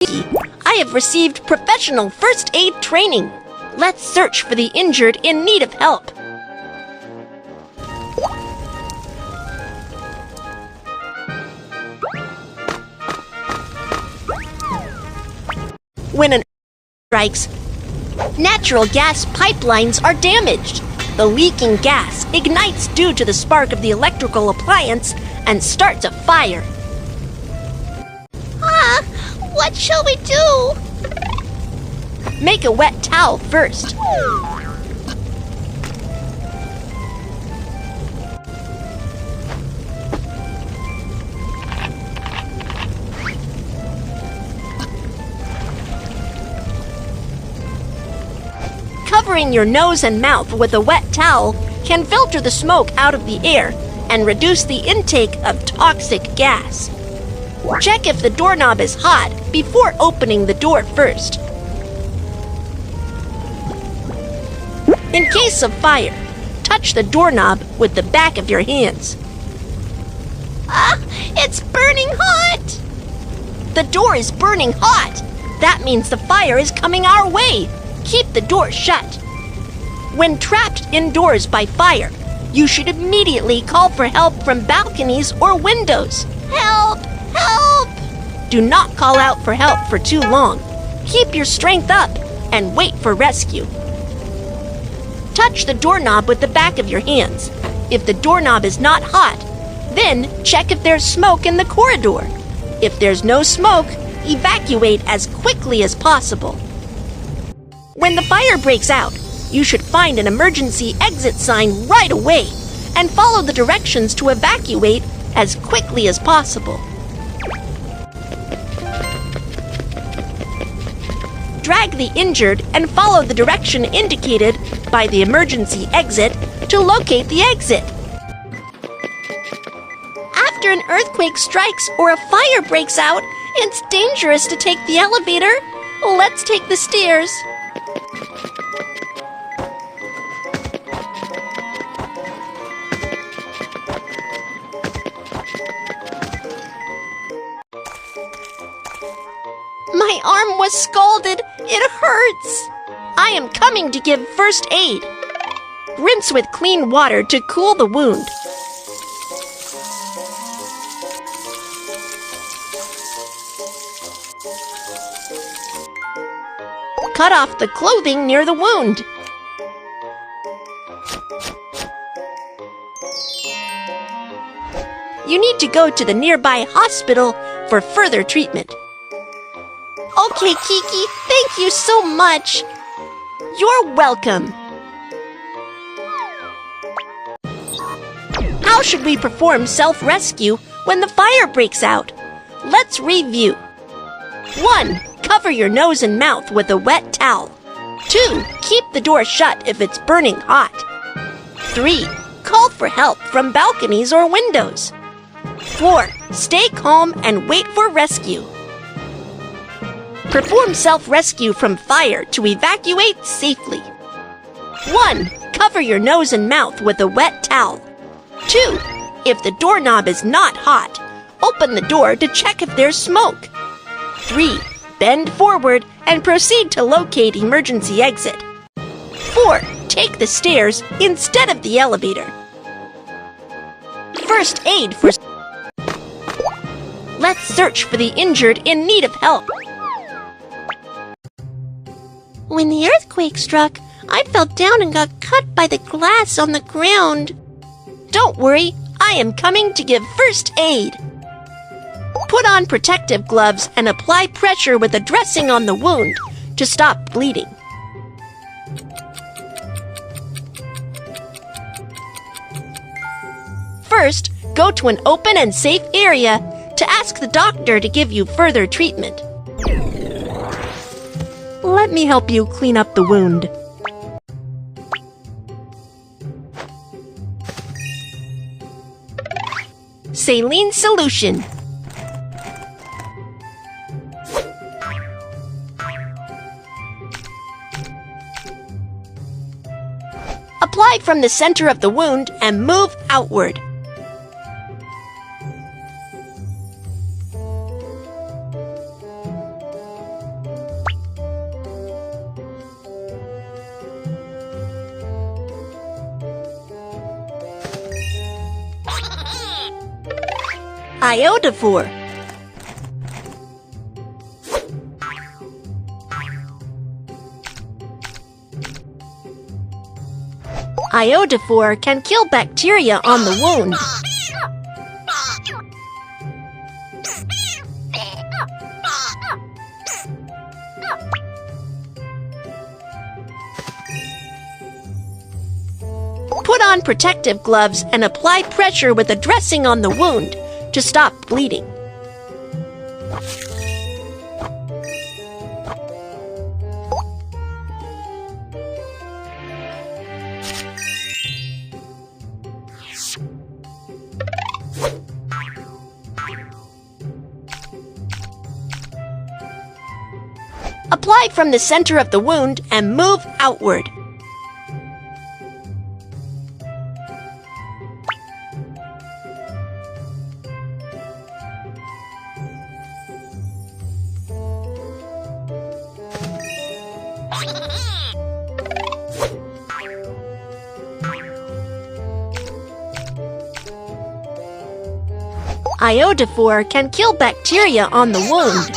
I have received professional first aid training. Let's search for the injured in need of help. When an earthquake strikes, natural gas pipelines are damaged. The leaking gas ignites due to the spark of the electrical appliance and starts a fire. What shall we do? Make a wet towel first. Covering your nose and mouth with a wet towel can filter the smoke out of the air and reduce the intake of toxic gas. Check if the doorknob is hot before opening the door first. In case of fire, touch the doorknob with the back of your hands. It's burning hot! The door is burning hot. That means the fire is coming our way. Keep the door shut. When trapped indoors by fire, you should immediately call for help from balconies or windows. Help! Help! Do not call out for help for too long. Keep your strength up and wait for rescue. Touch the doorknob with the back of your hands. If the doorknob is not hot, then check if there's smoke in the corridor. If there's no smoke, evacuate as quickly as possible. When the fire breaks out, you should find an emergency exit sign right away and follow the directions to evacuate as quickly as possible. Drag the injured and follow the direction indicated by the emergency exit to locate the exit. After an earthquake strikes or a fire breaks out, it's dangerous to take the elevator. Let's take the stairs. My arm was scalded. It hurts. I am coming to give first aid. Rinse with clean water to cool the wound. Cut off the clothing near the wound. You need to go to the nearby hospital for further treatment. Okay, Kiki, thank you so much. You're welcome. How should we perform self-rescue when the fire breaks out? Let's review. 1. Cover your nose and mouth with a wet towel. 2. Keep the door shut if it's burning hot. 3. Call for help from balconies or windows. 4. Stay calm and wait for rescue. Perform self-rescue from fire to evacuate safely. 1. Cover your nose and mouth with a wet towel. 2. If the doorknob is not hot, open the door to check if there's smoke. 3. Bend forward and proceed to locate emergency exit. 4. Take the stairs instead of the elevator. First aid for... Let's search for the injured in need of help. When the earthquake struck, I fell down and got cut by the glass on the ground. Don't worry, I am coming to give first aid. Put on protective gloves and apply pressure with a dressing on the wound to stop bleeding. First, go to an open and safe area to ask the doctor to give you further treatment. Let me help you clean up the wound. Saline solution. Apply from the center of the wound and move outward. iodophore. Iodophore can kill bacteria on the wound. Put on protective gloves and apply pressure with a dressing on the wound to stop bleeding. Apply from the center of the wound and move outward. Iodophore can kill bacteria on the wound.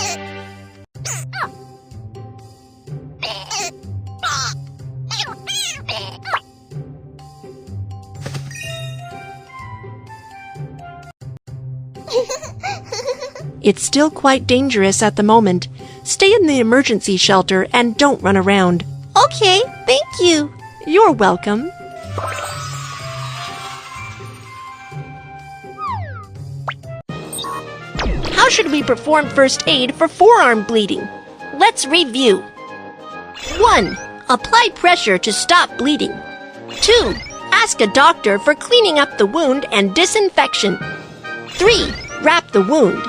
It's still quite dangerous at the moment. Stay in the emergency shelter and don't run around. Okay, thank you. You're welcome. How should we perform first aid for forearm bleeding? Let's review. 1. Apply pressure to stop bleeding. 2. Ask a doctor for cleaning up the wound and disinfection. 3. Wrap the wound.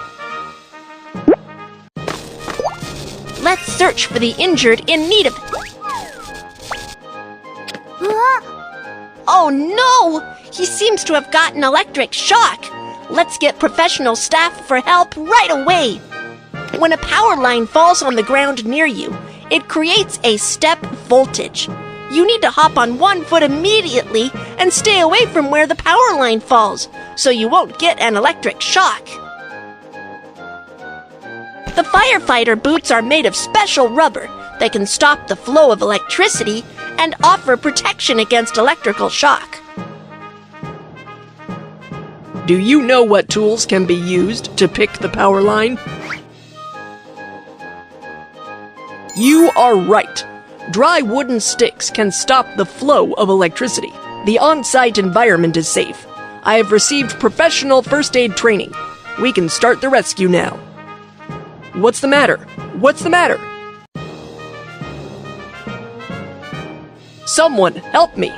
Let's search for the injured in need of... Oh no! He seems to have gotten electric shock. Let's get professional staff for help right away. When a power line falls on the ground near you, it creates a step voltage. You need to hop on one foot immediately and stay away from where the power line falls, so you won't get an electric shock. The firefighter boots are made of special rubber that can stop the flow of electricity and offer protection against electrical shock. Do you know what tools can be used to pick the power line? You are right. Dry wooden sticks can stop the flow of electricity. The on-site environment is safe. I have received professional first aid training. We can start the rescue now. What's the matter? What's the matter? Someone help me.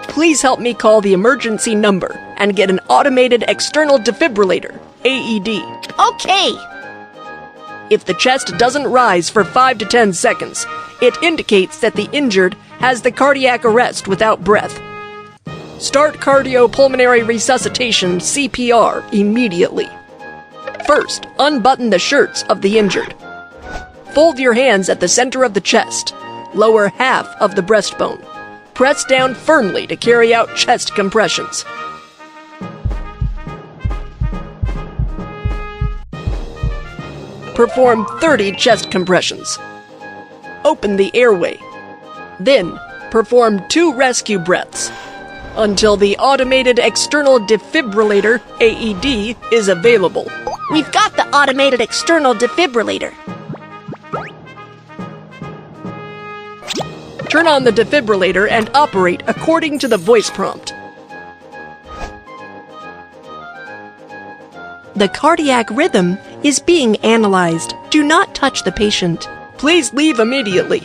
Please help me call the emergency number and get an automated external defibrillator, AED. Okay. If the chest doesn't rise for 5 to 10 seconds, it indicates that the injured has the cardiac arrest without breath. Start cardiopulmonary resuscitation, CPR, immediately. First, unbutton the shirts of the injured. Fold your hands at the center of the chest. Lower half of the breastbone. Press down firmly to carry out chest compressions. Perform 30 chest compressions. Open the airway. Then, perform 2 rescue breaths until the automated external defibrillator, AED, is available. We've got the automated external defibrillator. Turn on the defibrillator and operate according to the voice prompt. The cardiac rhythm is being analyzed. Do not touch the patient. Please leave immediately.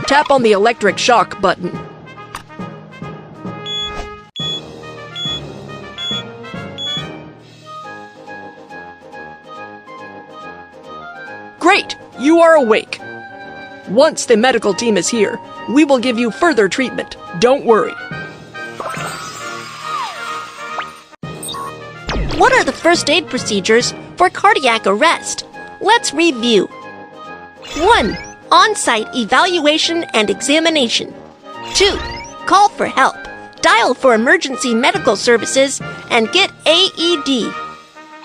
Tap on the electric shock button. Great! You are awake. Once the medical team is here, we will give you further treatment. Don't worry. What are the first aid procedures for cardiac arrest? Let's review. 1. On-site evaluation and examination. 2. Call for help. Dial for emergency medical services and get AED.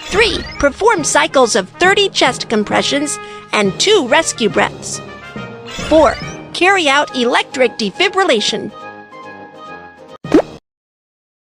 3. Perform cycles of 30 chest compressions and 2 rescue breaths. 4. Carry out electric defibrillation.